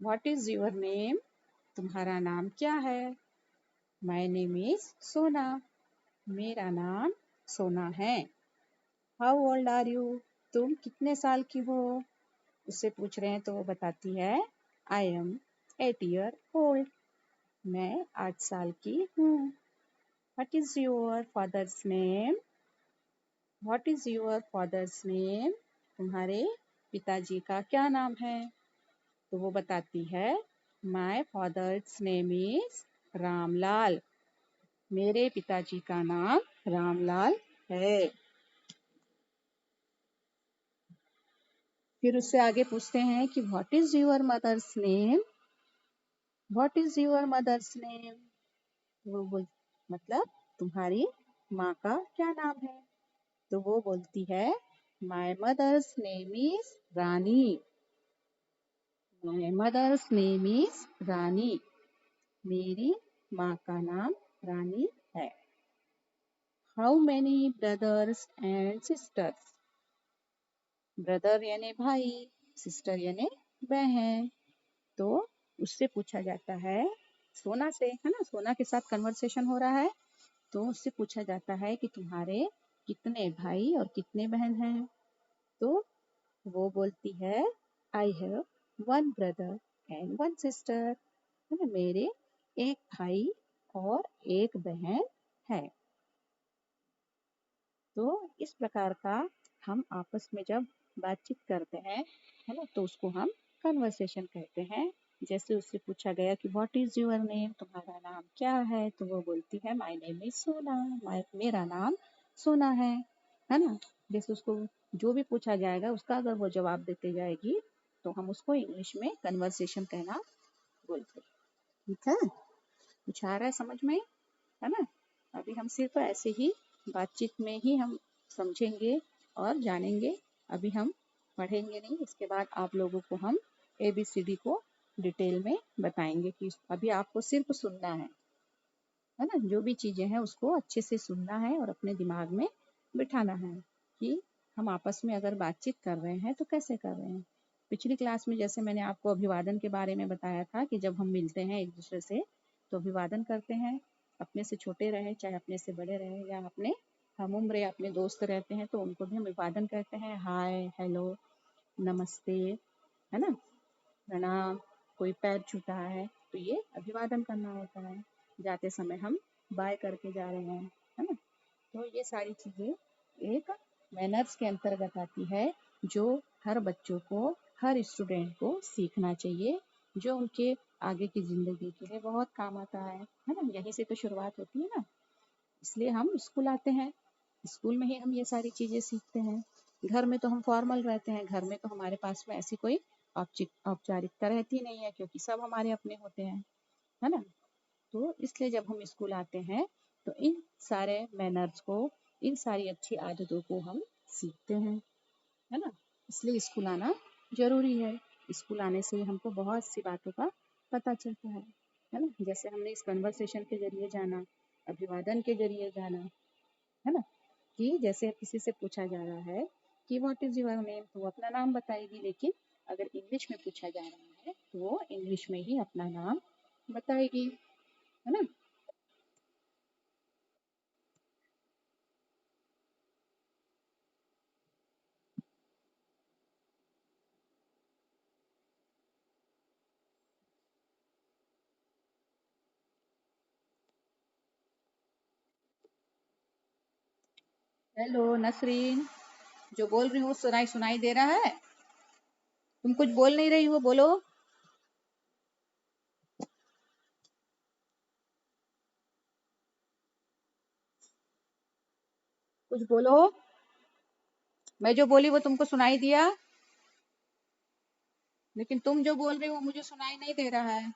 What is your name? तुम्हारा नाम क्या है? माय नेम इज सोना। मेरा नाम सोना है। How old are you? तुम कितने साल की हो? उससे पूछ रहे हैं तो वो बताती है आई एम 8 years old। मैं 8 साल की हूँ। What is your father's name? What is your father's name? तुम्हारे पिताजी का क्या नाम है? तो वो बताती है my father's name is Ramlal. मेरे पिताजी का नाम रामलाल है। फिर उससे आगे पूछते हैं कि what is your mother's name? What is your mother's name? वो बोल मतलब तुम्हारी माँ का क्या नाम है? तो वो बोलती है my mother's name is Rani. My mother's name is Rani. मेरी माँ का नाम रानी है। How many brothers and sisters? Brother यानी भाई, सिस्टर यानी बहन। तो उससे पूछा जाता है सोना से, है ना, सोना के साथ कन्वर्सेशन हो रहा है। तो उससे पूछा जाता है कि तुम्हारे कितने भाई और कितने बहन हैं? तो वो बोलती है I have 1 brother and 1 sister। है ना, मेरे एक भाई और एक बहन है। तो इस प्रकार का हम आपस में जब बातचीत करते हैं, है ना, तो उसको हम कन्वर्सेशन कहते हैं। जैसे उससे पूछा गया कि व्हाट इज योर नेम? तुम्हारा नाम क्या है? तो वो बोलती है माय नेम इज सोना। मेरा नाम सोना है ना। जैसे उसको जो भी पूछा जाएगा उसका अगर वो जवाब देते जाएगी तो हम उसको इंग्लिश में कन्वर्सेशन कहना बोलते हैं। ठीक है, कुछ आ रहा है समझ में, है ना। अभी हम सिर्फ ऐसे ही बातचीत में ही हम समझेंगे और जानेंगे। अभी हम पढ़ेंगे नहीं। इसके बाद आप लोगों को हम ABCD को डिटेल में बताएंगे कि अभी आपको सिर्फ सुनना है ना। जो भी चीजें हैं उसको अच्छे से सुनना है और अपने दिमाग में बिठाना है कि हम आपस में अगर बातचीत कर रहे हैं तो कैसे कर रहे हैं। पिछली क्लास में जैसे मैंने आपको अभिवादन के बारे में बताया था कि जब हम मिलते हैं एक दूसरे से तो अभिवादन करते हैं। अपने से छोटे रहे चाहे अपने से बड़े रहे या अपने हम उम्र या अपने दोस्त रहते हैं तो उनको भी हम अभिवादन कहते हैं। हाय, हेलो, नमस्ते, है ना, प्रणाम। कोई पैर छूता है तो ये अभिवादन करना होता है। जाते समय हम बाय करके जा रहे हैं, है ना। तो ये सारी चीजें एक मैनर्स के अंतर्गत आती है जो हर बच्चों को, हर स्टूडेंट को सीखना चाहिए, जो उनके आगे की जिंदगी के लिए बहुत काम आता है ना। यहीं से तो शुरुआत होती है ना। इसलिए हम स्कूल आते हैं, स्कूल में ही हम ये सारी चीजें सीखते हैं। घर में तो हम फॉर्मल रहते हैं, घर में तो हमारे पास में ऐसी कोई औपचारिकता रहती नहीं है क्योंकि सब हमारे अपने होते हैं, है ना। तो इसलिए जब हम स्कूल आते हैं तो इन सारे मैनर्स को, इन सारी अच्छी आदतों को हम सीखते हैं, है ना। इसलिए स्कूल आना जरूरी है। स्कूल आने से हमको बहुत सी बातों का पता चलता है ना। जैसे हमने इस कन्वर्सेशन के जरिए जाना, अभिवादन के जरिए जाना, है ना, कि जैसे किसी से पूछा जा रहा है कि व्हाट इज योर नेम, तो वो अपना नाम बताएगी। लेकिन अगर इंग्लिश में पूछा जा रहा है तो वो इंग्लिश में ही अपना नाम बताएगी, है ना। हेलो नसरीन, जो बोल रही हूँ सुनाई सुनाई दे रहा है? तुम कुछ बोल नहीं रही हो, बोलो। कुछ बोलो। मैं जो बोली वो तुमको सुनाई दिया, लेकिन तुम जो बोल रही हो मुझे सुनाई नहीं दे रहा है।